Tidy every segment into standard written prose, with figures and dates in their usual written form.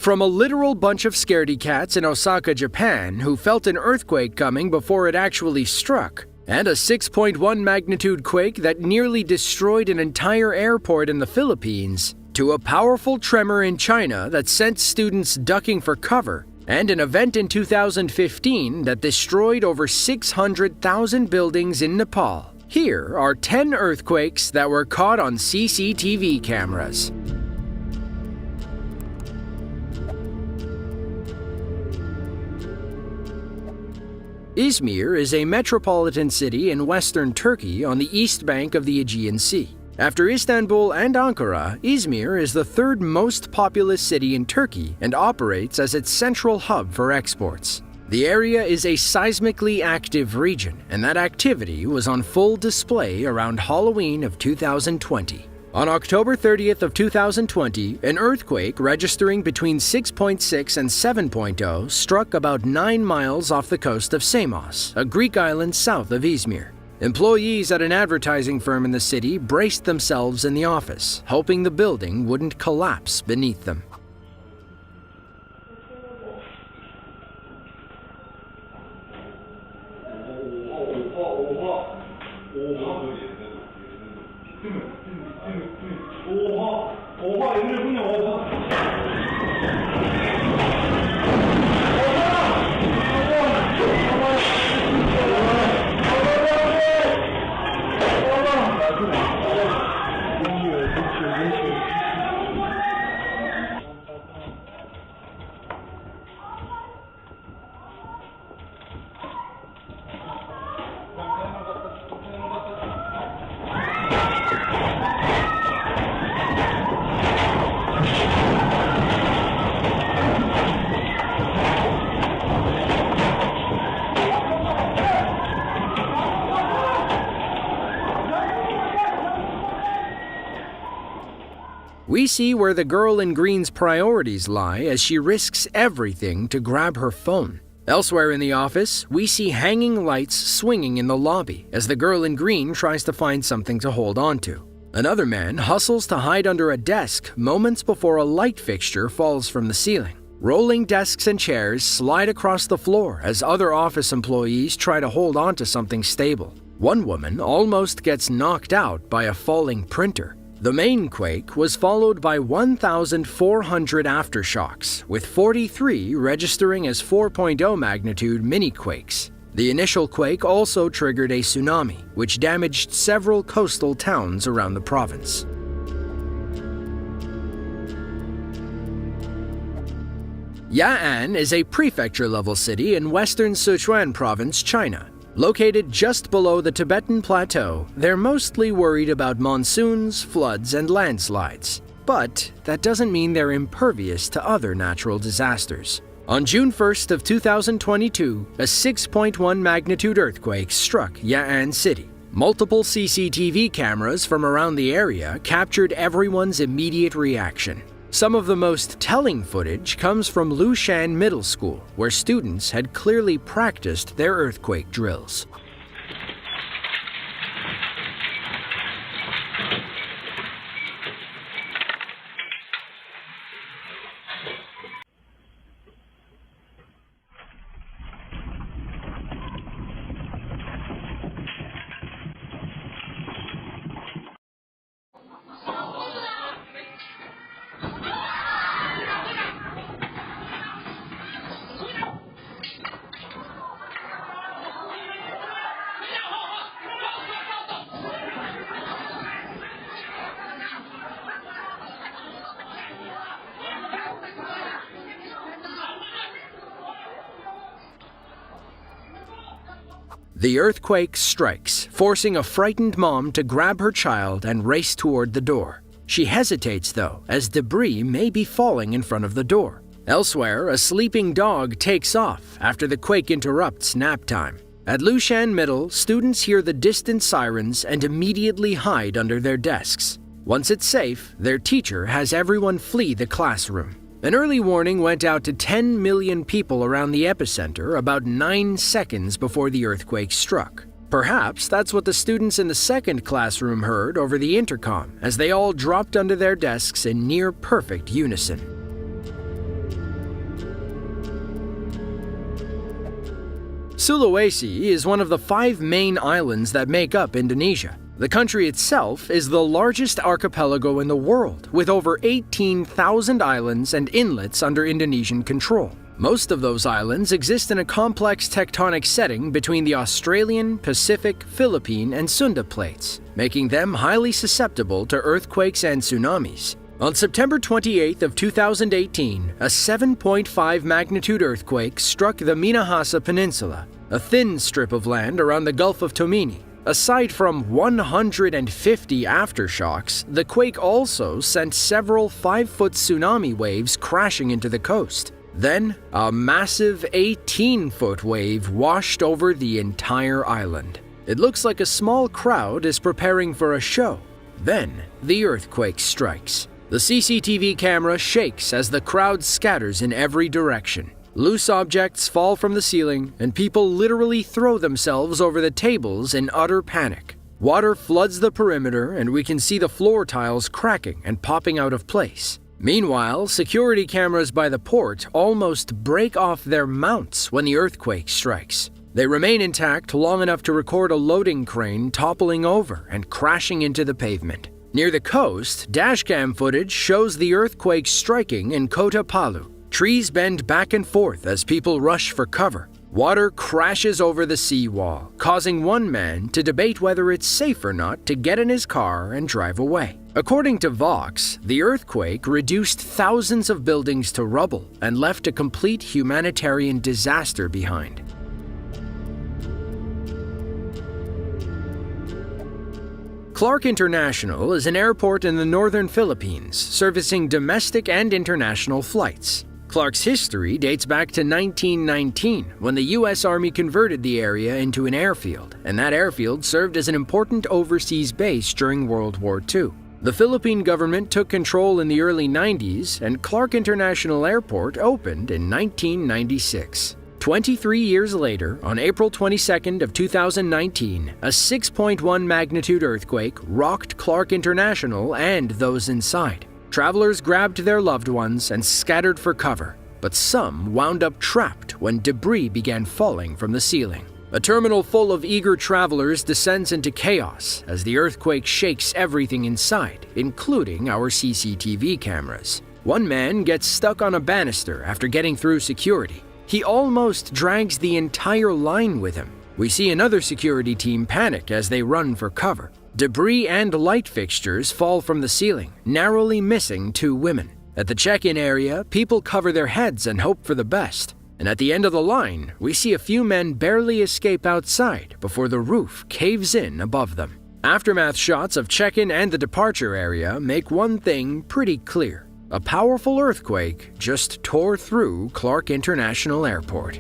From a literal bunch of scaredy cats in Osaka, Japan, who felt an earthquake coming before it actually struck, and a 6.1 magnitude quake that nearly destroyed an entire airport in the Philippines, to a powerful tremor in China that sent students ducking for cover, and an event in 2015 that destroyed over 600,000 buildings in Nepal. Here are 10 earthquakes that were caught on CCTV cameras. Izmir is a metropolitan city in western Turkey on the east bank of the Aegean Sea. After Istanbul and Ankara, Izmir is the third most populous city in Turkey and operates as its central hub for exports. The area is a seismically active region, and that activity was on full display around Halloween of 2020. On October 30th of 2020, an earthquake registering between 6.6 and 7.0 struck about 9 miles off the coast of Samos, a Greek island south of Izmir. Employees at an advertising firm in the city braced themselves in the office, hoping the building wouldn't collapse beneath them. We see where the girl in green's priorities lie as she risks everything to grab her phone. Elsewhere in the office, we see hanging lights swinging in the lobby as the girl in green tries to find something to hold on to. Another man hustles to hide under a desk moments before a light fixture falls from the ceiling. Rolling desks and chairs slide across the floor as other office employees try to hold on to something stable. One woman almost gets knocked out by a falling printer. The main quake was followed by 1,400 aftershocks, with 43 registering as 4.0 magnitude mini-quakes. The initial quake also triggered a tsunami, which damaged several coastal towns around the province. Ya'an is a prefecture-level city in western Sichuan province, China. Located just below the Tibetan Plateau, they're mostly worried about monsoons, floods, and landslides. But that doesn't mean they're impervious to other natural disasters. On June 1st of 2022, a 6.1 magnitude earthquake struck Ya'an City. Multiple CCTV cameras from around the area captured everyone's immediate reaction. Some of the most telling footage comes from Lushan Middle School, where students had clearly practiced their earthquake drills. The earthquake strikes, forcing a frightened mom to grab her child and race toward the door. She hesitates, though, as debris may be falling in front of the door. Elsewhere, a sleeping dog takes off after the quake interrupts nap time. At Lushan Middle, students hear the distant sirens and immediately hide under their desks. Once it's safe, their teacher has everyone flee the classroom. An early warning went out to 10 million people around the epicenter about 9 seconds before the earthquake struck. Perhaps that's what the students in the second classroom heard over the intercom as they all dropped under their desks in near-perfect unison. Sulawesi is one of the 5 main islands that make up Indonesia. The country itself is the largest archipelago in the world, with over 18,000 islands and inlets under Indonesian control. Most of those islands exist in a complex tectonic setting between the Australian, Pacific, Philippine, and Sunda plates, making them highly susceptible to earthquakes and tsunamis. On September 28th of 2018, a 7.5 magnitude earthquake struck the Minahasa Peninsula, a thin strip of land around the Gulf of Tomini. Aside from 150 aftershocks, the quake also sent several 5-foot tsunami waves crashing into the coast. Then, a massive 18-foot wave washed over the entire island. It looks like a small crowd is preparing for a show. Then, the earthquake strikes. The CCTV camera shakes as the crowd scatters in every direction. Loose objects fall from the ceiling, and people literally throw themselves over the tables in utter panic. Water floods the perimeter, and we can see the floor tiles cracking and popping out of place. Meanwhile, security cameras by the port almost break off their mounts when the earthquake strikes. They remain intact long enough to record a loading crane toppling over and crashing into the pavement. Near the coast, dashcam footage shows the earthquake striking in Kota Palu. Trees bend back and forth as people rush for cover. Water crashes over the seawall, causing one man to debate whether it's safe or not to get in his car and drive away. According to Vox, the earthquake reduced thousands of buildings to rubble and left a complete humanitarian disaster behind. Clark International is an airport in the northern Philippines, servicing domestic and international flights. Clark's history dates back to 1919, when the U.S. Army converted the area into an airfield, and that airfield served as an important overseas base during World War II. The Philippine government took control in the early 90s, and Clark International Airport opened in 1996. 23 years later, on April 22nd of 2019, a 6.1 magnitude earthquake rocked Clark International and those inside. Travelers grabbed their loved ones and scattered for cover, but some wound up trapped when debris began falling from the ceiling. A terminal full of eager travelers descends into chaos as the earthquake shakes everything inside, including our CCTV cameras. One man gets stuck on a banister after getting through security. He almost drags the entire line with him. We see another security team panic as they run for cover. Debris and light fixtures fall from the ceiling, narrowly missing 2 women. At the check-in area, people cover their heads and hope for the best. And at the end of the line, we see a few men barely escape outside before the roof caves in above them. Aftermath shots of check-in and the departure area make one thing pretty clear. A powerful earthquake just tore through Clark International Airport.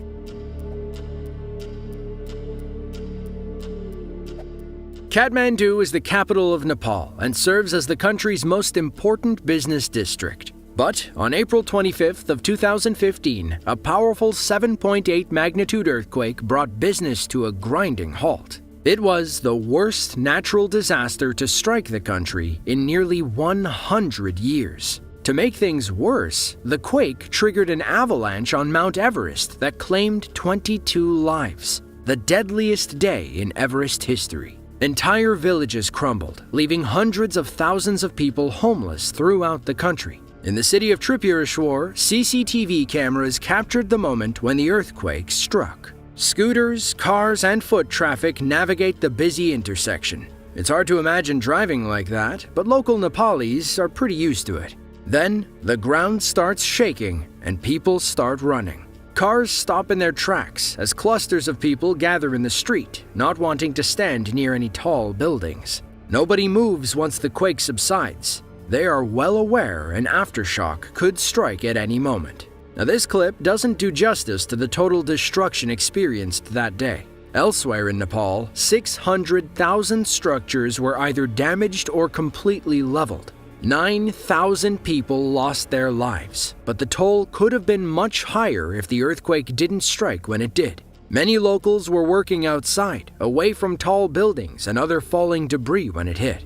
Kathmandu is the capital of Nepal and serves as the country's most important business district. But on April 25th of 2015, a powerful 7.8 magnitude earthquake brought business to a grinding halt. It was the worst natural disaster to strike the country in nearly 100 years. To make things worse, the quake triggered an avalanche on Mount Everest that claimed 22 lives, the deadliest day in Everest history. Entire villages crumbled, leaving hundreds of thousands of people homeless throughout the country. In the city of Tripureshwar, CCTV cameras captured the moment when the earthquake struck. Scooters, cars, and foot traffic navigate the busy intersection. It's hard to imagine driving like that, but local Nepalis are pretty used to it. Then, the ground starts shaking and people start running. Cars stop in their tracks as clusters of people gather in the street, not wanting to stand near any tall buildings. Nobody moves once the quake subsides. They are well aware an aftershock could strike at any moment. Now, this clip doesn't do justice to the total destruction experienced that day. Elsewhere in Nepal, 600,000 structures were either damaged or completely leveled. 9,000 people lost their lives, but the toll could have been much higher if the earthquake didn't strike when it did. Many locals were working outside, away from tall buildings and other falling debris when it hit.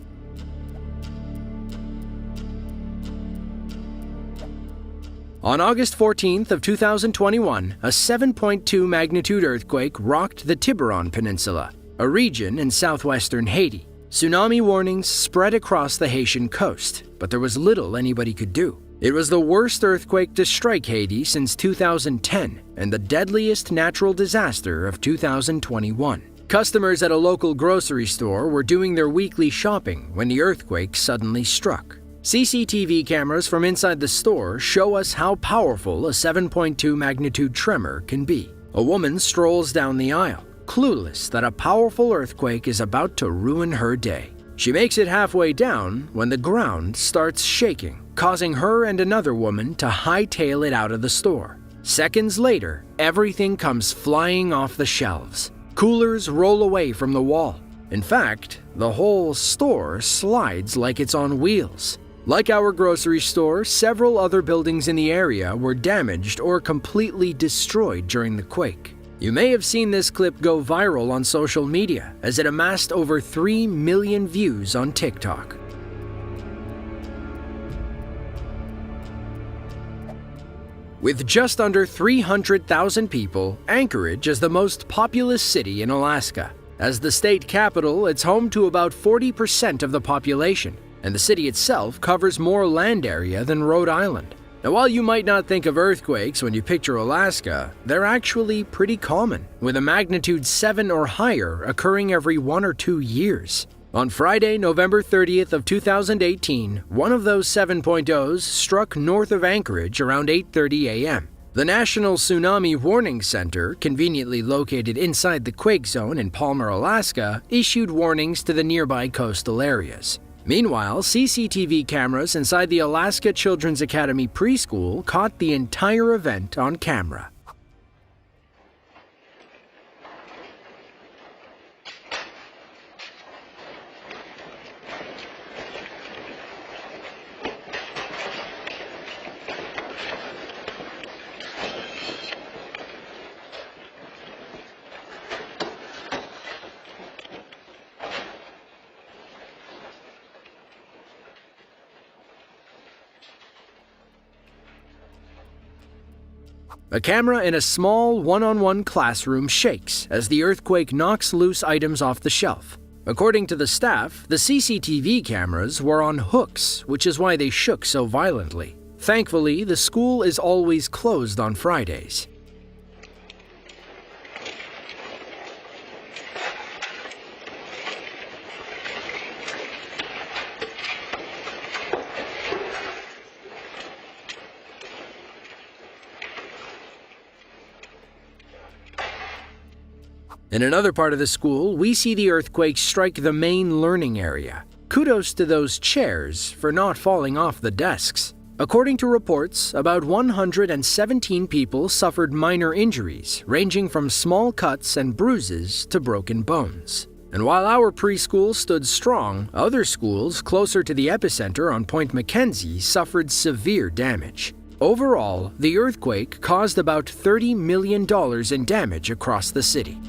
On August 14th of 2021, a 7.2 magnitude earthquake rocked the Tiburon Peninsula, a region in southwestern Haiti. Tsunami warnings spread across the Haitian coast, but there was little anybody could do. It was the worst earthquake to strike Haiti since 2010 and the deadliest natural disaster of 2021. Customers at a local grocery store were doing their weekly shopping when the earthquake suddenly struck. CCTV cameras from inside the store show us how powerful a 7.2 magnitude tremor can be. A woman strolls down the aisle, clueless that a powerful earthquake is about to ruin her day. She makes it halfway down when the ground starts shaking, causing her and another woman to hightail it out of the store. Seconds later, everything comes flying off the shelves. Coolers roll away from the wall. In fact, the whole store slides like it's on wheels. Like our grocery store, several other buildings in the area were damaged or completely destroyed during the quake. You may have seen this clip go viral on social media as it amassed over 3 million views on TikTok. With just under 300,000 people, Anchorage is the most populous city in Alaska. As the state capital, it's home to about 40% of the population, and the city itself covers more land area than Rhode Island. Now, while you might not think of earthquakes when you picture Alaska, they're actually pretty common, with a magnitude 7 or higher occurring every 1 or 2 years. On Friday, November 30th of 2018, one of those 7.0s struck north of Anchorage around 8:30 a.m. The National Tsunami Warning Center, conveniently located inside the quake zone in Palmer, Alaska, issued warnings to the nearby coastal areas. Meanwhile, CCTV cameras inside the Alaska Children's Academy preschool caught the entire event on camera. A camera in a small one-on-one classroom shakes as the earthquake knocks loose items off the shelf. According to the staff, the CCTV cameras were on hooks, which is why they shook so violently. Thankfully, the school is always closed on Fridays. In another part of the school, we see the earthquake strike the main learning area. Kudos to those chairs for not falling off the desks. According to reports, about 117 people suffered minor injuries, ranging from small cuts and bruises to broken bones. And while our preschool stood strong, other schools closer to the epicenter on Point Mackenzie suffered severe damage. Overall, the earthquake caused about $30 million in damage across the city.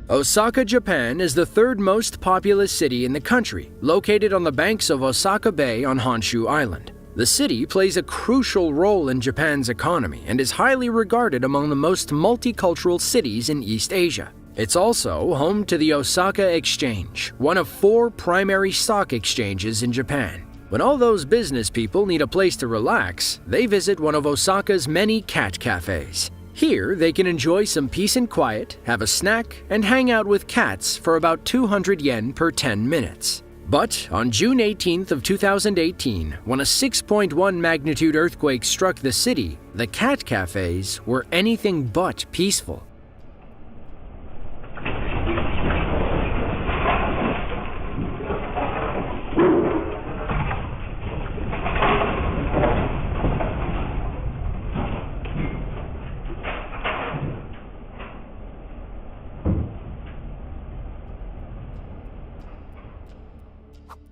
Osaka, Japan is the third most populous city in the country, located on the banks of Osaka Bay on Honshu Island. The city plays a crucial role in Japan's economy and is highly regarded among the most multicultural cities in East Asia. It's also home to the Osaka Exchange, one of 4 primary stock exchanges in Japan. When all those business people need a place to relax, they visit one of Osaka's many cat cafes. Here, they can enjoy some peace and quiet, have a snack, and hang out with cats for about 200 yen per 10 minutes. But on June 18th of 2018, when a 6.1 magnitude earthquake struck the city, the cat cafes were anything but peaceful.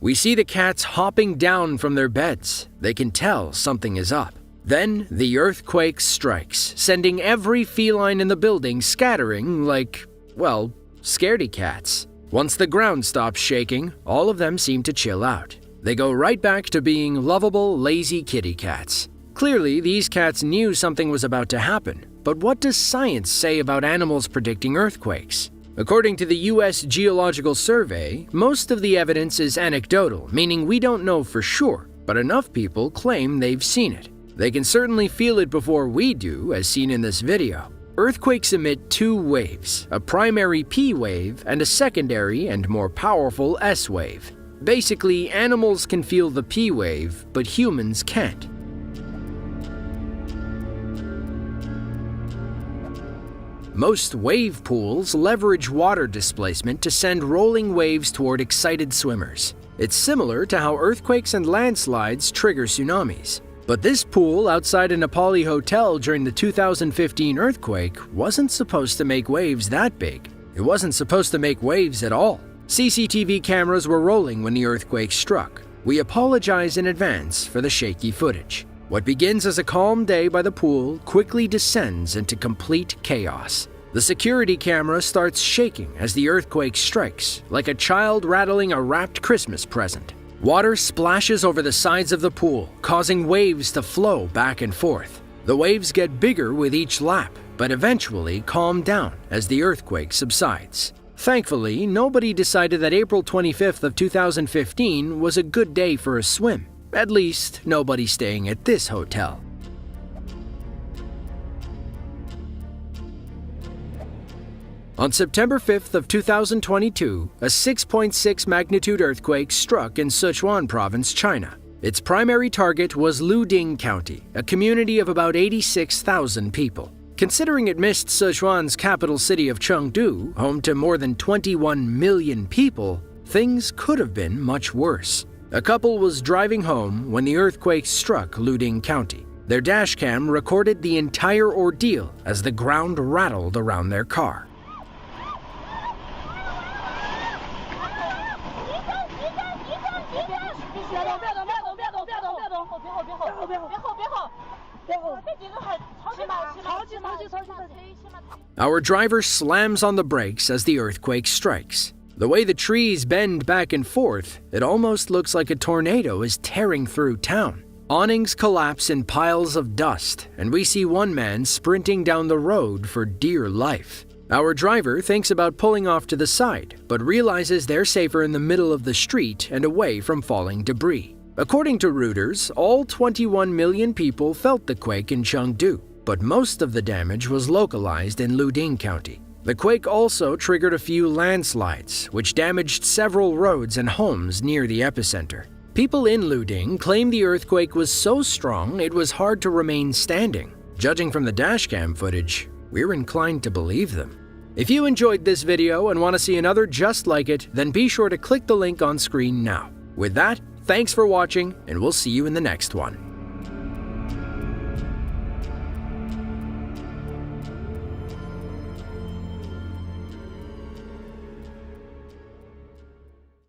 We see the cats hopping down from their beds. They can tell something is up. Then the earthquake strikes, sending every feline in the building scattering like, well, scaredy cats. Once the ground stops shaking, all of them seem to chill out. They go right back to being lovable, lazy kitty cats. Clearly, these cats knew something was about to happen, but what does science say about animals predicting earthquakes? According to the U.S. Geological Survey, most of the evidence is anecdotal, meaning we don't know for sure, but enough people claim they've seen it. They can certainly feel it before we do, as seen in this video. Earthquakes emit two waves, a primary P wave and a secondary and more powerful S wave. Basically, animals can feel the P wave, but humans can't. Most wave pools leverage water displacement to send rolling waves toward excited swimmers. It's similar to how earthquakes and landslides trigger tsunamis. But this pool outside a Nepali hotel during the 2015 earthquake wasn't supposed to make waves that big. It wasn't supposed to make waves at all. CCTV cameras were rolling when the earthquake struck. We apologize in advance for the shaky footage. What begins as a calm day by the pool quickly descends into complete chaos. The security camera starts shaking as the earthquake strikes, like a child rattling a wrapped Christmas present. Water splashes over the sides of the pool, causing waves to flow back and forth. The waves get bigger with each lap, but eventually calm down as the earthquake subsides. Thankfully, nobody decided that April 25th of 2015 was a good day for a swim. At least, nobody staying at this hotel. On September 5th of 2022, a 6.6 magnitude earthquake struck in Sichuan province, China. Its primary target was Luding County, a community of about 86,000 people. Considering it missed Sichuan's capital city of Chengdu, home to more than 21 million people, things could have been much worse. A couple was driving home when the earthquake struck Luding County. Their dashcam recorded the entire ordeal as the ground rattled around their car. Our driver slams on the brakes as the earthquake strikes. The way the trees bend back and forth, it almost looks like a tornado is tearing through town. Awnings collapse in piles of dust, and we see one man sprinting down the road for dear life. Our driver thinks about pulling off to the side, but realizes they're safer in the middle of the street and away from falling debris. According to Reuters, all 21 million people felt the quake in Chengdu, but most of the damage was localized in Luding County. The quake also triggered a few landslides, which damaged several roads and homes near the epicenter. People in Luding claim the earthquake was so strong it was hard to remain standing. Judging from the dashcam footage, we're inclined to believe them. If you enjoyed this video and want to see another just like it, then be sure to click the link on screen now. With that, thanks for watching, and we'll see you in the next one.